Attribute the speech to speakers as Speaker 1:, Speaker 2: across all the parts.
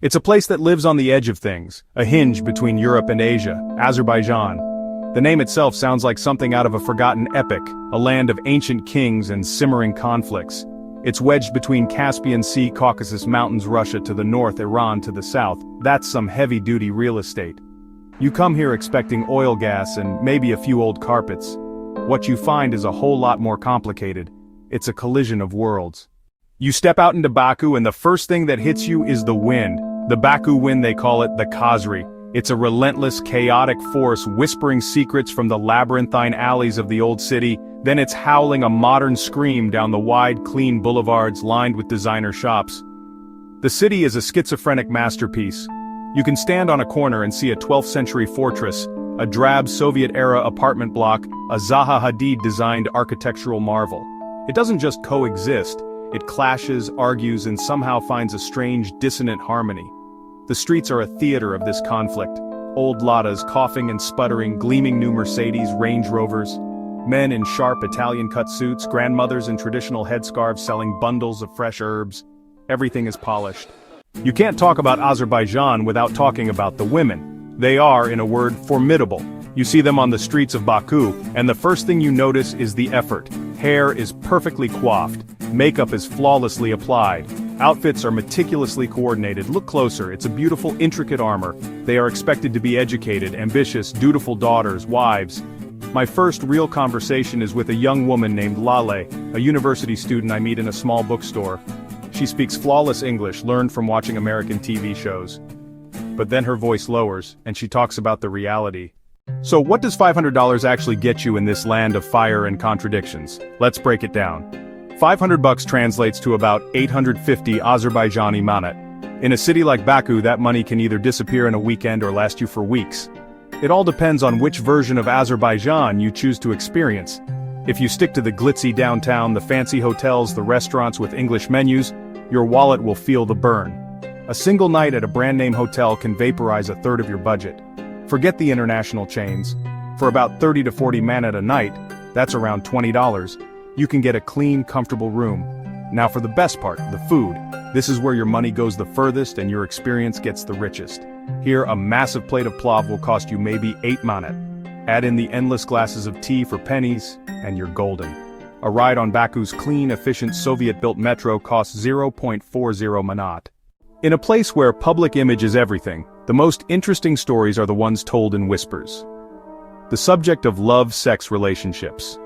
Speaker 1: It's a place that lives on the edge of things, a hinge between Europe and Asia, Azerbaijan. The name itself sounds like something out of a forgotten epic, a land of ancient kings and simmering conflicts. It's wedged between Caspian Sea, Caucasus Mountains, Russia to the north, Iran to the south. That's some heavy-duty real estate. You come here expecting oil, gas, and maybe a few old carpets. What you find is a whole lot more complicated. It's a collision of worlds. You step out into Baku and the first thing that hits you is the wind. The Baku wind, they call it the Khazri. It's a relentless, chaotic force whispering secrets from the labyrinthine alleys of the old city. Then it's howling a modern scream down the wide, clean boulevards lined with designer shops. The city is a schizophrenic masterpiece. You can stand on a corner and see a 12th century fortress, a drab Soviet-era apartment block, a Zaha Hadid-designed architectural marvel. It doesn't just coexist, it clashes, argues, and somehow finds a strange, dissonant harmony. The streets are a theater of this conflict. Old Ladas coughing and sputtering, gleaming new Mercedes, Range Rovers. Men in sharp Italian-cut suits, grandmothers in traditional headscarves selling bundles of fresh herbs. Everything is polished. You can't talk about Azerbaijan without talking about the women. They are, in a word, formidable. You see them on the streets of Baku, and the first thing you notice is the effort. Hair is perfectly coiffed. Makeup is flawlessly applied. Outfits are meticulously coordinated. Look closer, it's a beautiful, intricate armor. They are expected to be educated, ambitious, dutiful daughters, wives. My first real conversation is with a young woman named Lale, a university student I meet in a small bookstore. She speaks flawless English, learned from watching American TV shows. But then her voice lowers, and she talks about the reality. So what does $500 actually get you in this land of fire and contradictions? Let's break it down. $500 translates to about 850 Azerbaijani manat. In a city like Baku, that money can either disappear in a weekend or last you for weeks. It all depends on which version of Azerbaijan you choose to experience. If you stick to the glitzy downtown, the fancy hotels, the restaurants with English menus, your wallet will feel the burn. A single night at a brand-name hotel can vaporize a third of your budget. Forget the international chains. For about 30 to 40 manat a night, that's around $20, you can get a clean, comfortable room. Now for the best part, the food. This is where your money goes the furthest and your experience gets the richest. Here, a massive plate of plov will cost you maybe 8 manat. Add in the endless glasses of tea for pennies, and you're golden. A ride on Baku's clean, efficient Soviet-built metro costs 0.40 manat. In a place where public image is everything, the most interesting stories are the ones told in whispers. The subject of love-sex relationships.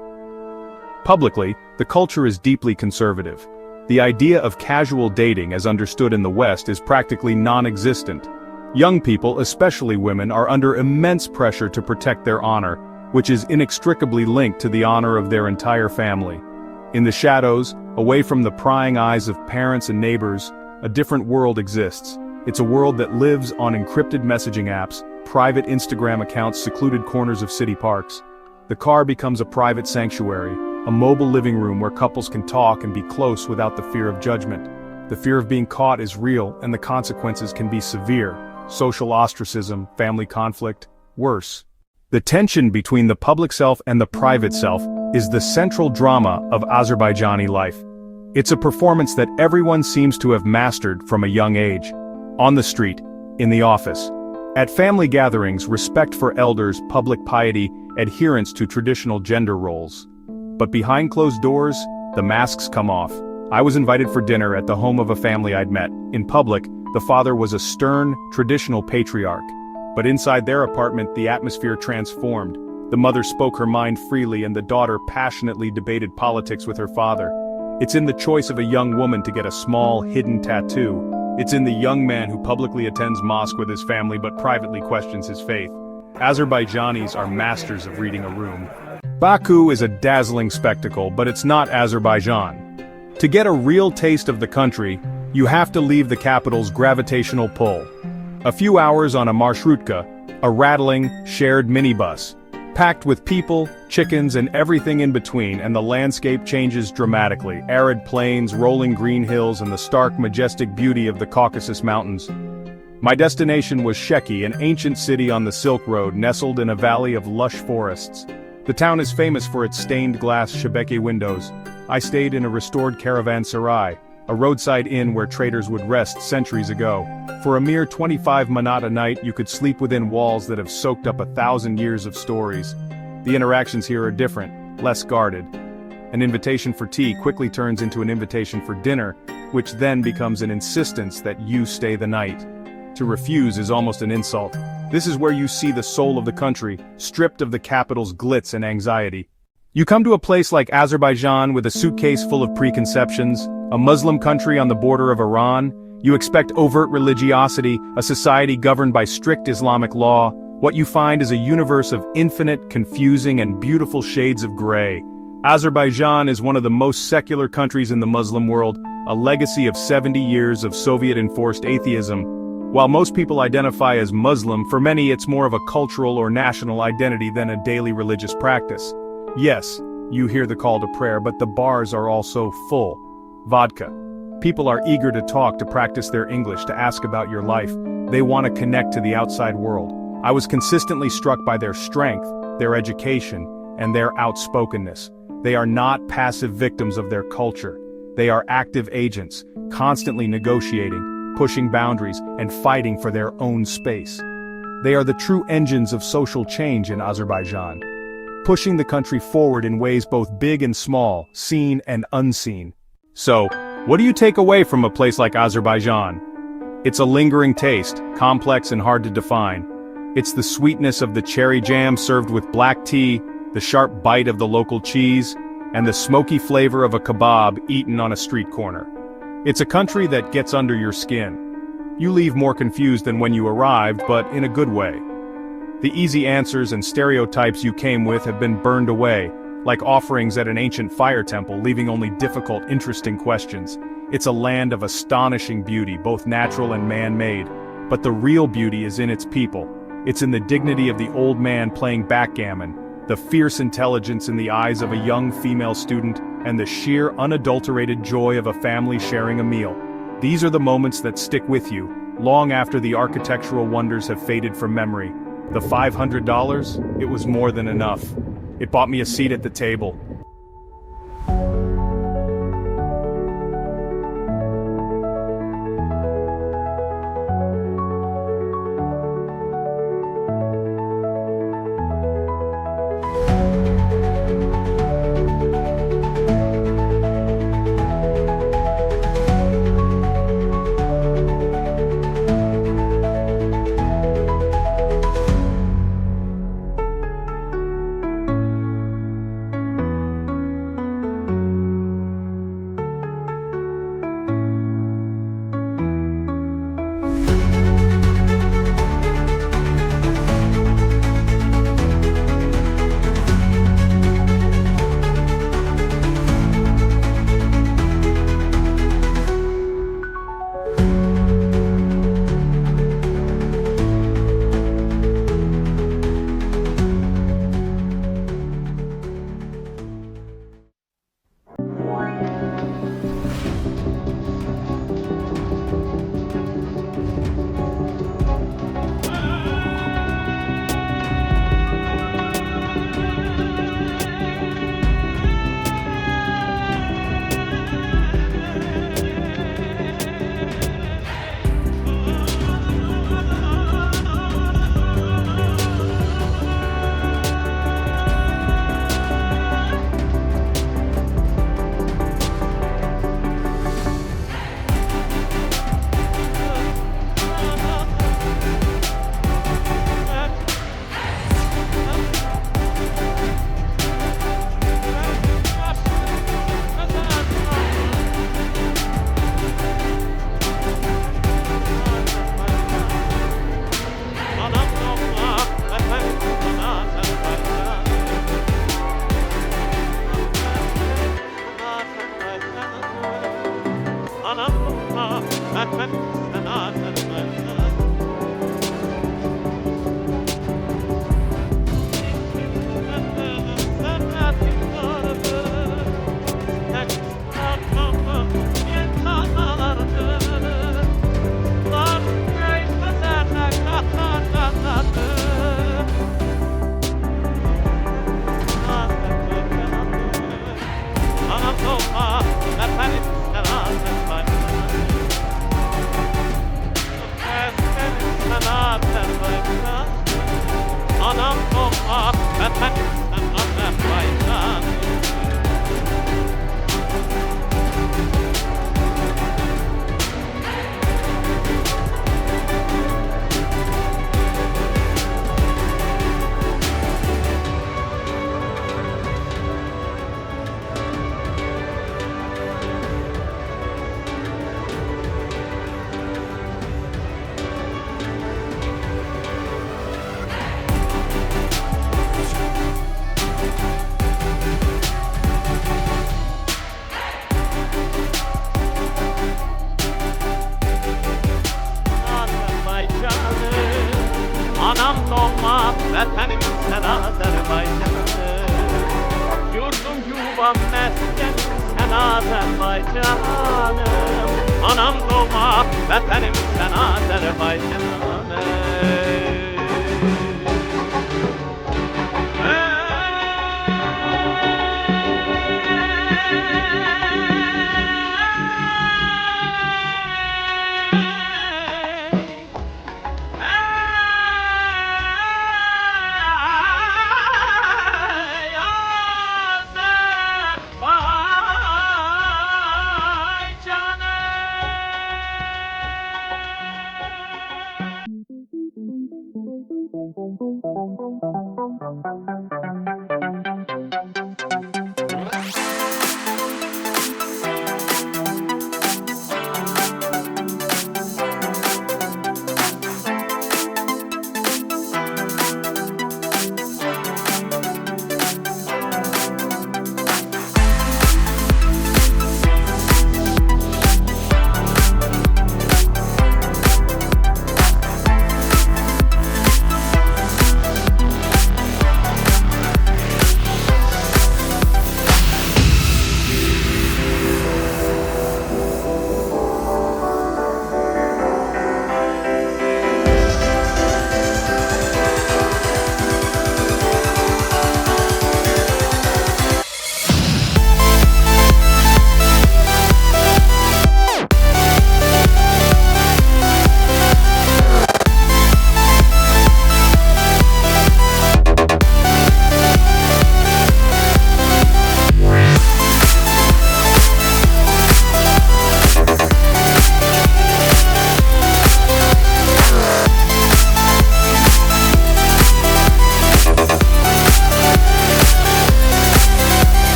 Speaker 1: Publicly, the culture is deeply conservative. The idea of casual dating as understood in the West is practically non-existent. Young people, especially women, are under immense pressure to protect their honor, which is inextricably linked to the honor of their entire family. In the shadows, away from the prying eyes of parents and neighbors, a different world exists. It's a world that lives on encrypted messaging apps, private Instagram accounts, secluded corners of city parks. The car becomes a private sanctuary, a mobile living room where couples can talk and be close without the fear of judgment. The fear of being caught is real, and the consequences can be severe. Social ostracism, family conflict, worse. The tension between the public self and the private self is the central drama of Azerbaijani life. It's a performance that everyone seems to have mastered from a young age. On the street, in the office. At family gatherings, respect for elders, public piety, adherence to traditional gender roles. But behind closed doors, the masks come off. I was invited for dinner at the home of a family I'd met. In public, the father was a stern, traditional patriarch. But inside their apartment, the atmosphere transformed. The mother spoke her mind freely and the daughter passionately debated politics with her father. It's in the choice of a young woman to get a small, hidden tattoo. It's in the young man who publicly attends mosque with his family but privately questions his faith. Azerbaijanis are masters of reading a room. Baku is a dazzling spectacle, but it's not Azerbaijan. To get a real taste of the country, you have to leave the capital's gravitational pull. A few hours on a marshrutka, a rattling, shared minibus, packed with people, chickens, and everything in between, and the landscape changes dramatically. Arid plains, rolling green hills, and the stark, majestic beauty of the Caucasus Mountains. My destination was Sheki, an ancient city on the Silk Road, nestled in a valley of lush forests. The town is famous for its stained glass shebeke windows. I stayed in a restored caravanserai, a roadside inn where traders would rest centuries ago. For a mere 25 manat a night, you could sleep within walls that have soaked up 1,000 years of stories. The interactions here are different, less guarded. An invitation for tea quickly turns into an invitation for dinner, which then becomes an insistence that you stay the night. To refuse is almost an insult. This is where you see the soul of the country, stripped of the capital's glitz and anxiety. You come to a place like Azerbaijan with a suitcase full of preconceptions, a Muslim country on the border of Iran. You expect overt religiosity, a society governed by strict Islamic law. What you find is a universe of infinite, confusing, and beautiful shades of gray. Azerbaijan is one of the most secular countries in the Muslim world, a legacy of 70 years of Soviet-enforced atheism. While most people identify as Muslim, for many it's more of a cultural or national identity than a daily religious practice. Yes, you hear the call to prayer, but the bars are also full. Vodka. People are eager to talk, to practice their English, to ask about your life. They want to connect to the outside world. I was consistently struck by their strength, their education, and their outspokenness. They are not passive victims of their culture. They are active agents, constantly negotiating, pushing boundaries, and fighting for their own space. They are the true engines of social change in Azerbaijan, pushing the country forward in ways both big and small, seen and unseen. So, what do you take away from a place like Azerbaijan? It's a lingering taste, complex and hard to define. It's the sweetness of the cherry jam served with black tea, the sharp bite of the local cheese, and the smoky flavor of a kebab eaten on a street corner. It's a country that gets under your skin. You leave more confused than when you arrived, but in a good way. The easy answers and stereotypes you came with have been burned away, like offerings at an ancient fire temple, leaving only difficult, interesting questions. It's a land of astonishing beauty, both natural and man-made. But the real beauty is in its people. It's in the dignity of the old man playing backgammon, the fierce intelligence in the eyes of a young female student, and the sheer, unadulterated joy of a family sharing a meal. These are the moments that stick with you, long after the architectural wonders have faded from memory. The $500? It was more than enough. It bought me a seat at the table.
Speaker 2: doğma vatanımsın Azerbaycan. Anam doğma vatanımsın Azerbaycanım. Yurdum yuvam mesken sen Azerbaycanım. Anam doğma vatanımsın Azerbaycanım.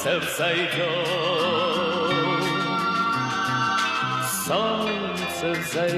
Speaker 3: sevseydim, sen sevseydin